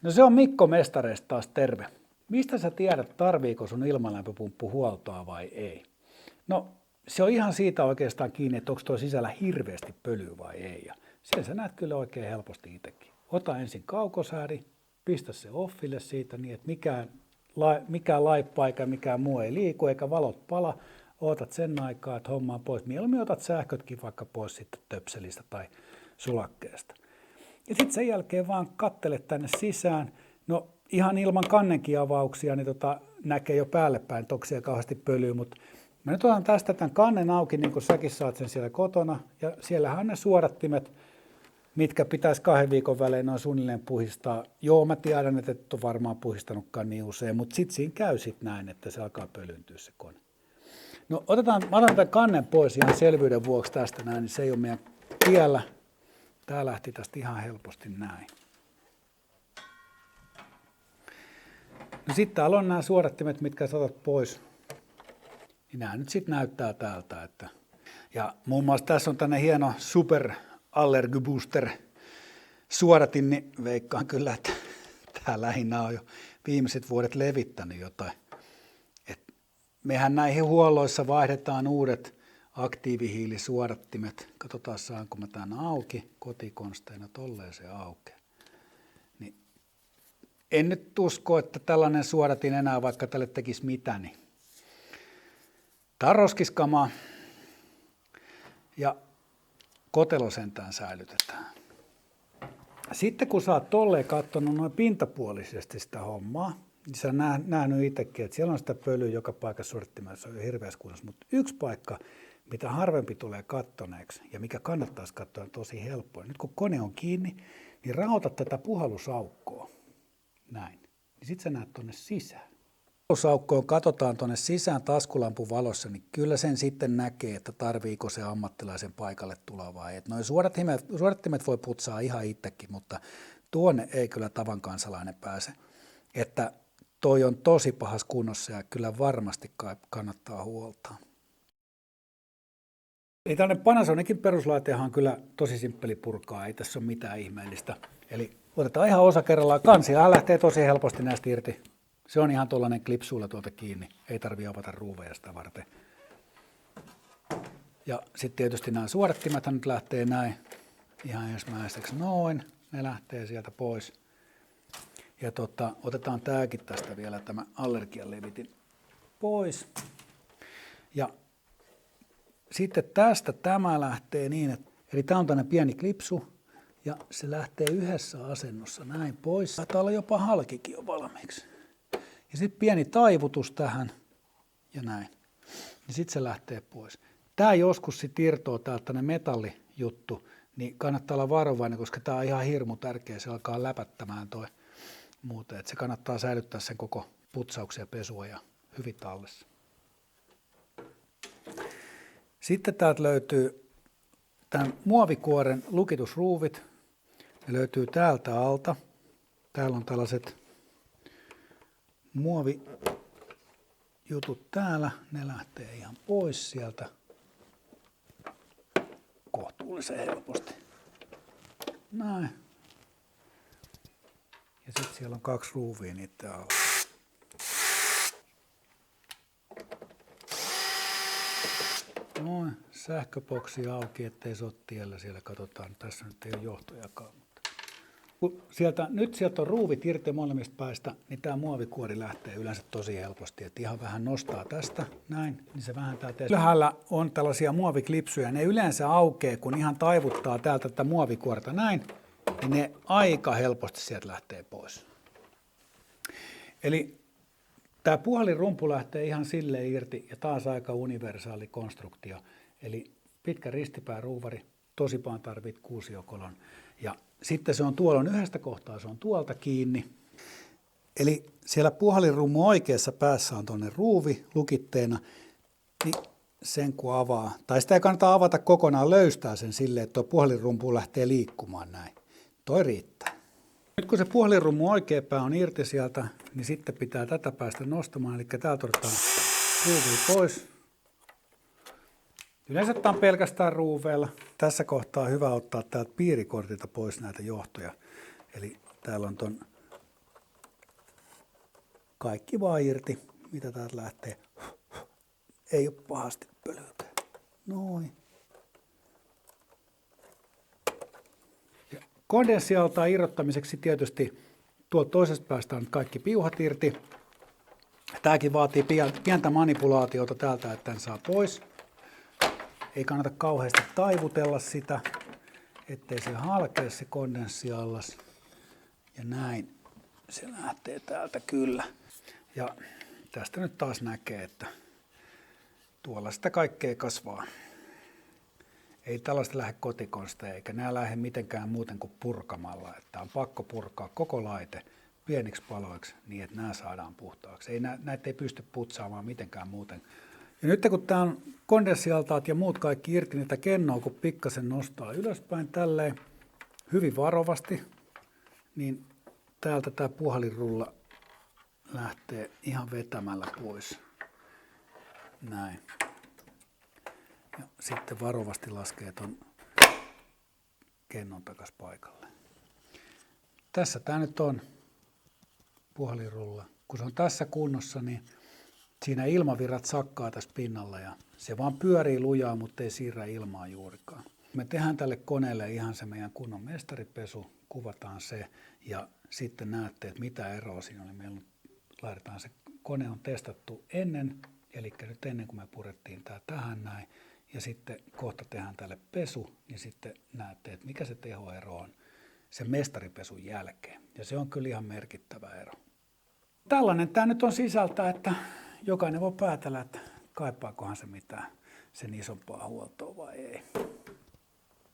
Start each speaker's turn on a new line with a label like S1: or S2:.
S1: No se on Mikko Mestareista taas terve. Mistä sä tiedät, tarviiko sun ilmalämpöpumppu huoltoa vai ei? No se on ihan siitä oikeastaan kiinni, että onko tuo sisällä hirveästi pölyä vai ei. Ja sen sä näet kyllä oikein helposti itsekin. Ota ensin kaukosääri, pistä se offille siitä niin, että mikään laippa eikä mikään muu ei liiku eikä valot pala. Ootat sen aikaa, että homma on pois. Mieluummin otat sähkötkin vaikka pois sitten töpselistä tai sulakkeesta. Ja sitten sen jälkeen vaan kattele tänne sisään. No ihan ilman kannenkin avauksia, niin näkee jo päälle päin, että onko siellä kauheasti pölyä. Mutta mä nyt otan tästä tämän kannen auki, niin kuin säkin saat sen siellä kotona. Ja siellähän on ne suodattimet, mitkä pitäisi 2 viikon välein noin suunnilleen puhistaa. Joo, mä tiedän, että et ole varmaan puhistanutkaan niin usein, mutta sitten siinä käy näin, että se alkaa pölyntyä se kone. No mä otan tämän kannen pois ihan selvyyden vuoksi tästä näin, niin se ei ole meidän tiellä. Tää lähti tästä ihan helposti näin. No sitten täällä on nämä suodattimet, mitkä saatat pois. Ja nämä nyt sitten näyttää täältä. Ja muun muassa tässä on tänne hieno Super Allergy Booster suodatin, niin veikkaan kyllä, että tää lähinnä on jo viimeiset vuodet levittänyt jotain. Mehän näihin huolloissa vaihdetaan uudet aktiivihiilisuodattimet. Katsotaan saanko mä tämän auki kotikonsteina, tolleen se aukeaa. Niin en nyt usko, että tällainen suodatin enää vaikka tälle tekisi mitä, niin tää on roskiskamaa ja kotelo sentään säilytetään. Sitten kun sä oot tolleen katsonut noin pintapuolisesti sitä hommaa, niin sä nähnyt itsekin, että siellä on sitä pölyä joka paikassa suodattimessa, se on hirveässä kunnossa, mutta yksi paikka, mitä harvempi tulee kattoneeksi ja mikä kannattaisi katsoa, on tosi helppoa. Nyt kun kone on kiinni, niin raotat tätä puhallusaukkoa, näin, niin sit sä näet tonne sisään. Puhallusaukkoon katsotaan tonne sisään taskulampun valossa, niin kyllä sen sitten näkee, että tarviiko se ammattilaisen paikalle tulla vai ei. Noin suodattimet voi putsaa ihan itsekin, mutta tuonne ei kyllä tavan kansalainen pääse. Että toi on tosi pahassa kunnossa ja kyllä varmasti kannattaa huoltaa. Ei tällainen Panasonicin peruslaitehan on kyllä tosi simppeli purkaa, ei tässä ole mitään ihmeellistä. Eli otetaan ihan osa kerrallaan. Kansiahan lähtee tosi helposti näistä irti. Se on ihan tuollainen klipsuilla tuolta kiinni, ei tarvitse avata ruuveja sitä varten. Ja sitten tietysti nämä suodattimethan nyt lähtee näin ihan ensimmäiseksi noin, ne lähtee sieltä pois. Ja otetaan tämäkin tästä vielä, tämä allergian levitin pois. Ja sitten tästä tämä lähtee niin, että eli tämä on tämmöinen pieni klipsu ja se lähtee yhdessä asennossa näin pois. Taitaa olla jopa halkikin jo valmiiksi. Ja sitten pieni taivutus tähän ja näin. Ja sitten se lähtee pois. Tämä joskus sitten irtoaa täältä tämmöinen metallijuttu, niin kannattaa olla varovainen, koska tämä on ihan hirmu tärkeä. Se alkaa läpättämään toi muuten. Että se kannattaa säilyttää sen koko putsauksen ja pesua ja hyvin tallessa. Sitten täältä löytyy tämän muovikuoren lukitusruuvit. Ne löytyy täältä alta. Täällä on tällaiset muovijutut täällä. Ne lähtee ihan pois sieltä kohtuullisen helposti. Näin. Ja sitten siellä on 2 ruuvia niiden alla. Noin, sähköboksi auki, ettei se ole tiellä. Siellä katsotaan, tässä nyt ei ole johtojakaan. Kun sieltä on ruuvit irti molemmista päistä, niin tämä muovikuori lähtee yleensä tosi helposti. Että ihan vähän nostaa tästä, näin, niin se vähentää teistä. Ylhäällä on tällaisia muoviklipsuja, ne yleensä aukeaa, kun ihan taivuttaa täältä tätä muovikuorta näin, niin ne aika helposti sieltä lähtee pois. Eli tämä puhallinrumpu lähtee ihan silleen irti ja taas aika universaali konstruktio. Eli pitkä ristipääruuvari, tosipaan tarvit kuusiokolon. Ja sitten se on tuolla on yhdestä kohtaa, se on tuolta kiinni. Eli siellä puhallinrummun oikeassa päässä on tuonne ruuvi lukitteena, niin sen kun avaa, tai sitä ei kannata avata kokonaan, löystää sen silleen, että tuo puhallinrumpu lähtee liikkumaan näin. Toi riittää. Nyt kun se puhallinrummun oikea pää on irti sieltä, niin sitten pitää tätä päästä nostamaan, eli täältä otetaan ruuvi pois. Yleensä tämä on pelkästään ruuveilla. Tässä kohtaa on hyvä ottaa täältä piirikortilta pois näitä johtoja. Eli täällä on tuon kaikki vaan irti, mitä täältä lähtee. Ei ole pahasti pölyäkään. Noin. Kondenssialtaan irrottamiseksi tietysti tuolta toisesta päästä on kaikki piuhat irti. Tämäkin vaatii pientä manipulaatiota täältä, että tämän saa pois. Ei kannata kauheasti taivutella sitä, ettei se halkea se kondenssiallas. Ja näin se lähtee täältä kyllä. Ja tästä nyt taas näkee, että tuolla sitä kaikkea kasvaa. Ei tällaista lähde kotikonsteja, eikä nämä lähde mitenkään muuten kuin purkamalla. Että on pakko purkaa koko laite pieniksi paloiksi niin, että nämä saadaan puhtaaksi. Näitä ei pysty putsaamaan mitenkään muuten. Ja nyt kun tämä on kondenssialtaat ja muut kaikki irti, niitä kennoa, kun pikkasen nostaa ylöspäin tälleen hyvin varovasti, niin täältä tämä puhalinrulla lähtee ihan vetämällä pois. Näin. Ja sitten varovasti laskee ton kennon takas paikalle. Tässä tämä nyt on puhalinrulla. Kun se on tässä kunnossa, niin siinä ilmavirrat sakkaa tässä pinnalla ja se vaan pyörii lujaa, mutta ei siirrä ilmaa juurikaan. Me tehdään tälle koneelle ihan se meidän kunnon mestaripesu, kuvataan se ja sitten näette, että mitä eroa siinä oli. Meillä laitetaan se kone on testattu ennen, eli nyt ennen kuin me purettiin tämä tähän näin ja sitten kohta tehdään tälle pesu, niin sitten näette, että mikä se tehoero on sen mestaripesun jälkeen. Ja se on kyllä ihan merkittävä ero. Tällainen tämä nyt on sisältä, että jokainen voi päätellä, että kaipaakohan se mitään sen isompaa huoltoa vai ei.